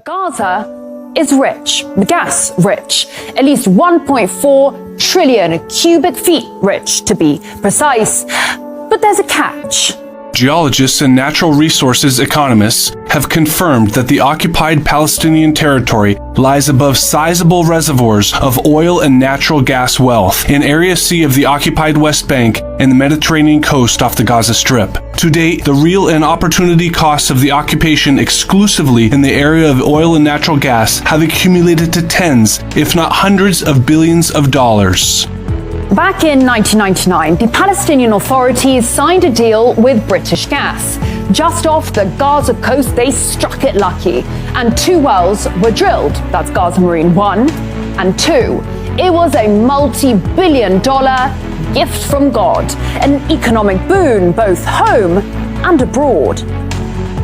Gaza is rich, gas rich, at least 1.4 trillion cubic feet rich, to be precise. But there's a catch. Geologists and natural resources economists have confirmed that the occupied Palestinian territory lies above sizable reservoirs of oil and natural gas wealth in Area C of the occupied West Bank and the Mediterranean coast off the Gaza Strip. To date, the real and opportunity costs of the occupation exclusively in the area of oil and natural gas have accumulated to tens, if not hundreds of billions of dollars. Back in 1999, the Palestinian authorities signed a deal with British Gas. Just off the Gaza coast, they struck it lucky, and 2 wells were drilled. That's Gaza Marine 1 and 2. It was a multi-billion-dollar gift from God, an economic boon both home and abroad.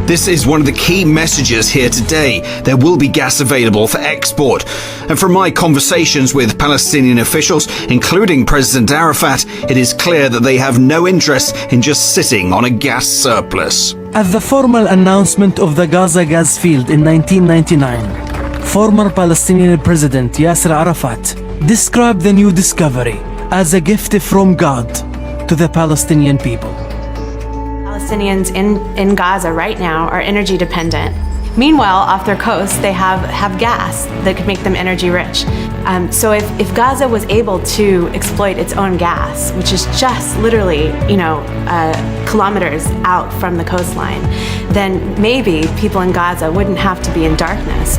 This is one of the key messages here today. There will be gas available for export. And from my conversations with Palestinian officials, including President Arafat, it is clear that they have no interest in just sitting on a gas surplus. At the formal announcement of the Gaza gas field in 1999, former Palestinian President Yasser Arafat described the new discovery as a gift from God to the Palestinian people. Palestinians in Gaza right now are energy dependent. Meanwhile, off their coast, they have gas that could make them energy rich. So if Gaza was able to exploit its own gas, which is just literally, kilometers out from the coastline, then maybe people in Gaza wouldn't have to be in darkness.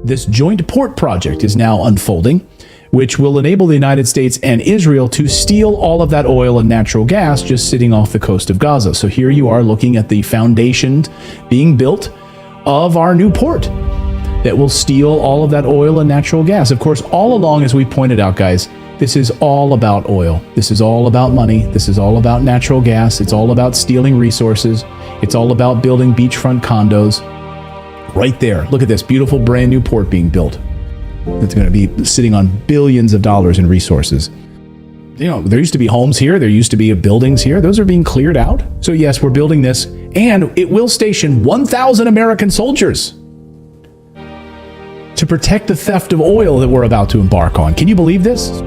this joint port project is now unfolding, which will enable the United States and Israel to steal all of that oil and natural gas just sitting off the coast of Gaza. So here you are looking at the foundation being built of our new port that will steal all of that oil and natural gas. Of course, all along, as we pointed out, guys, this is all about oil. This is all about money. This is all about natural gas. It's all about stealing resources. It's all about building beachfront condos. Right there. Look at this beautiful brand new port being built. It's going to be sitting on billions of dollars in resources. You know, there used to be homes here. There used to be buildings here. Those are being cleared out. So yes, we're building this, and it will station 1,000 American soldiers to protect the theft of oil that we're about to embark on. Can you believe this?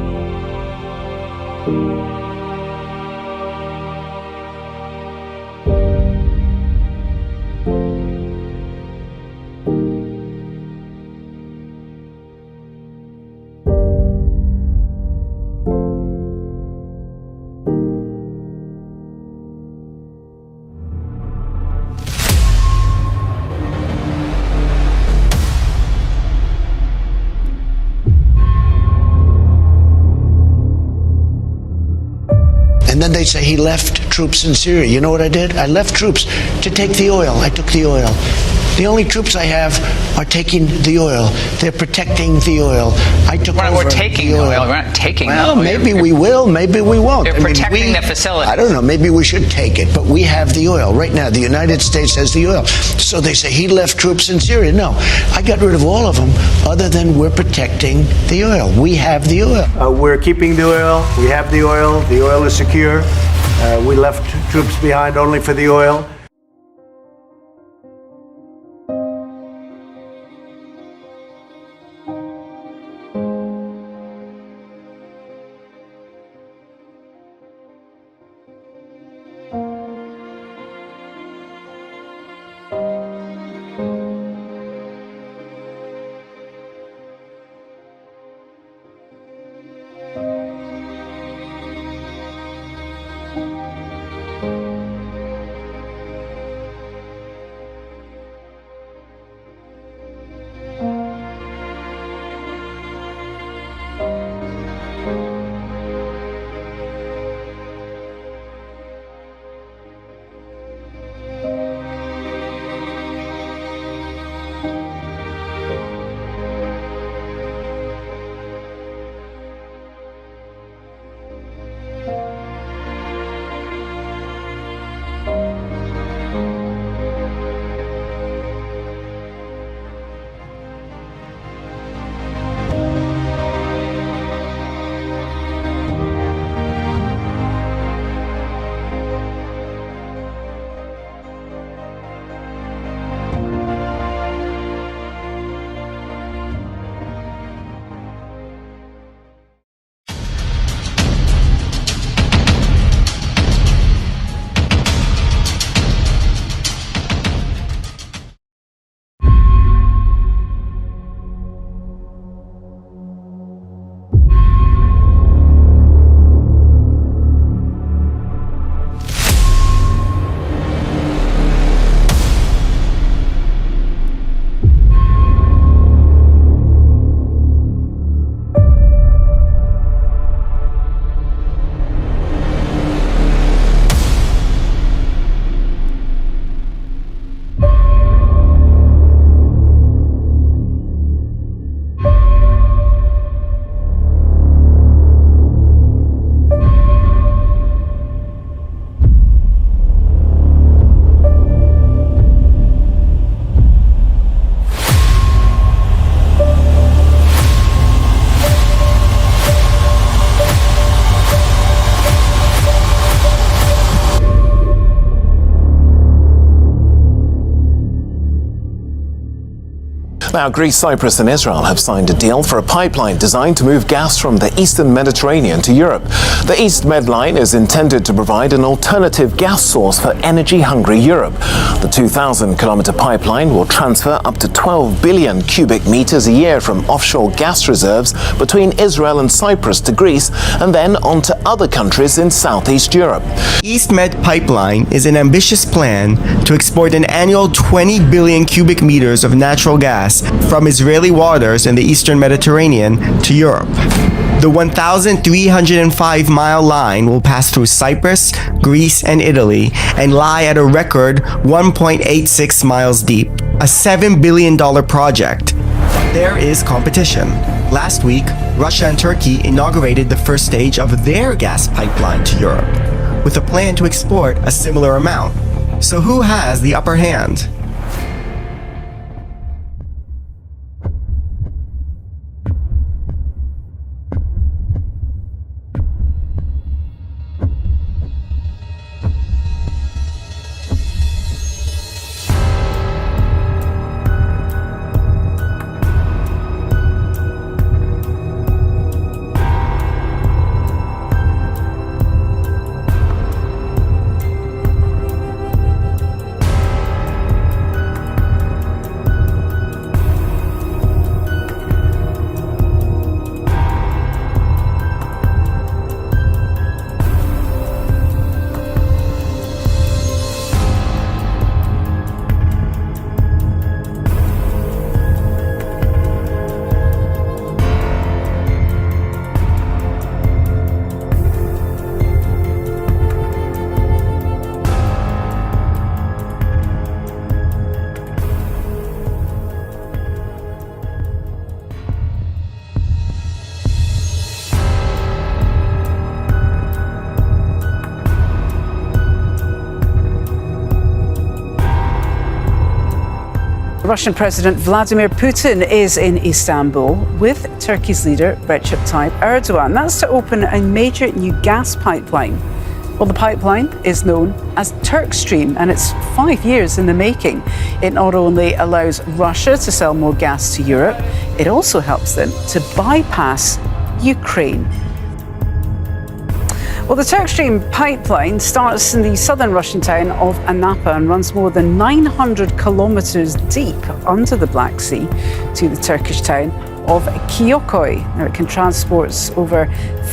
And then they say he left troops in Syria. You know what I did? I left troops to take the oil. I took the oil. The only troops I have are taking the oil. They're protecting the oil. I took over We're taking the oil. We're not taking the oil. Well, maybe we will. Maybe we won't. They're protecting the facility. I don't know. Maybe we should take it. But we have the oil. Right now, the United States has the oil. So they say he left troops in Syria. No. I got rid of all of them other than we're protecting the oil. We have the oil. We're keeping the oil. We have the oil. The oil is secure. We left troops behind only for the oil. Now, Greece, Cyprus and Israel have signed a deal for a pipeline designed to move gas from the eastern Mediterranean to Europe. The East Med line is intended to provide an alternative gas source for energy-hungry Europe. The 2,000-kilometre pipeline will transfer up to 12 billion cubic meters a year from offshore gas reserves between Israel and Cyprus to Greece and then on to other countries in Southeast Europe. East Med pipeline is an ambitious plan to export an annual 20 billion cubic meters of natural gas gas from Israeli waters in the eastern Mediterranean to Europe. The 1,305-mile line will pass through Cyprus, Greece, and Italy and lie at a record 1.86 miles deep, a $7 billion project. There is competition. Last week, Russia and Turkey inaugurated the first stage of their gas pipeline to Europe, with a plan to export a similar amount. So who has the upper hand? Russian President Vladimir Putin is in Istanbul with Turkey's leader Recep Tayyip Erdogan. That's to open a major new gas pipeline. Well, the pipeline is known as Turkstream, and it's 5 years in the making. It not only allows Russia to sell more gas to Europe, it also helps them to bypass Ukraine. Well, the Turkstream pipeline starts in the southern Russian town of Anapa and runs more than 900 kilometers deep under the Black Sea to the Turkish town of Kiyokoi. Now, it can transport over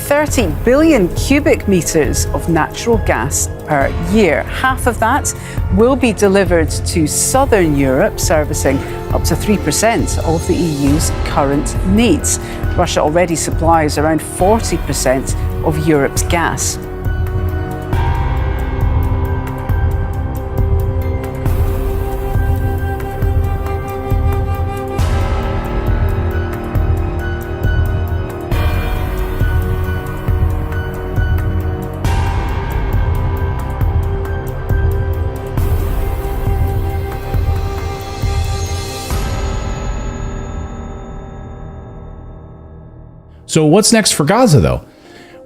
30 billion cubic meters of natural gas per year. Half of that will be delivered to southern Europe, servicing up to 3% of the EU's current needs. Russia already supplies around 40% of Europe's gas. So what's next for Gaza, though?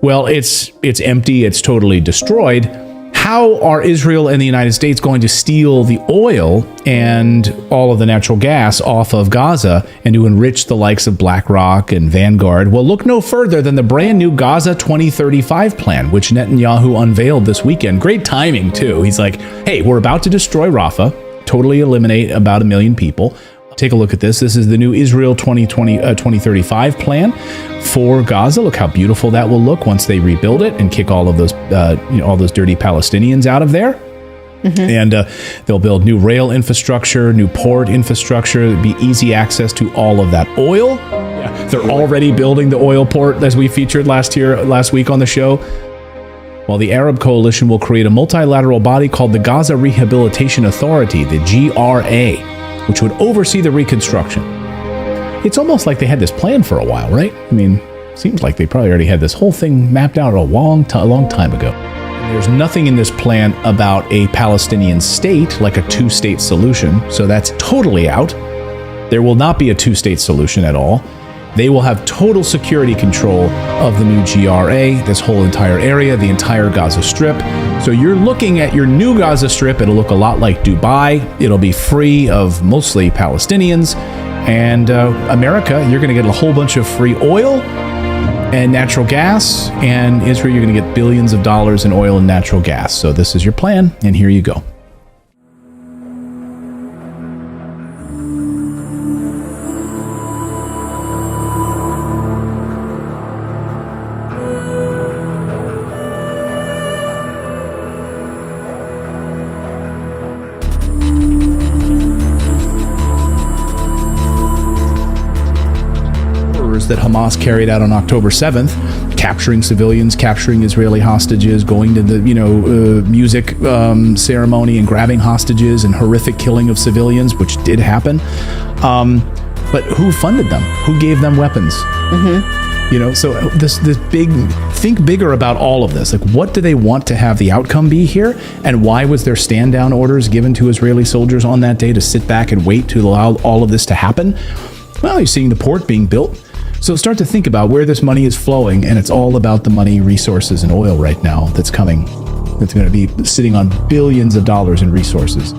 Well, it's empty. It's totally destroyed. How are Israel and the United States going to steal the oil and all of the natural gas off of Gaza and to enrich the likes of BlackRock and Vanguard? Well, look no further than the brand new Gaza 2035 plan, which Netanyahu unveiled this weekend. Great timing, too. He's like, hey, we're about to destroy Rafah, totally eliminate about 1 million people. Take a look at this. This is the new Israel 2035 plan for Gaza. Look how beautiful that will look once they rebuild it and kick all of those, all those dirty Palestinians out of there. Mm-hmm. And they'll build new rail infrastructure, new port infrastructure. There'll be easy access to all of that oil. Yeah, they're already building the oil port, as we featured last week on the show. While the Arab coalition will create a multilateral body called the Gaza Rehabilitation Authority, the GRA, which would oversee the reconstruction. It's almost like they had this plan for a while, right? I mean, seems like they probably already had this whole thing mapped out a long time ago. And there's nothing in this plan about a Palestinian state, like a two-state solution, so that's totally out. There will not be a two-state solution at all. They will have total security control of the new GRA, this whole entire area, the entire Gaza Strip. So you're looking at your new Gaza Strip. It'll look a lot like Dubai. It'll be free of mostly Palestinians. And America, you're going to get a whole bunch of free oil and natural gas. And Israel, you're going to get billions of dollars in oil and natural gas. So this is your plan, and here you go. wars that Hamas carried out on October 7th, capturing civilians, capturing Israeli hostages, going to the music ceremony and grabbing hostages and horrific killing of civilians, which did happen. But who funded them? Who gave them weapons? So this big, think bigger about all of this. Like, what do they want to have the outcome be here? And why was there stand down orders given to Israeli soldiers on that day to sit back and wait to allow all of this to happen? Well, you're seeing the port being built. So start to think about where this money is flowing, and it's all about the money, resources, and oil right now that's coming. That's going to be sitting on billions of dollars in resources.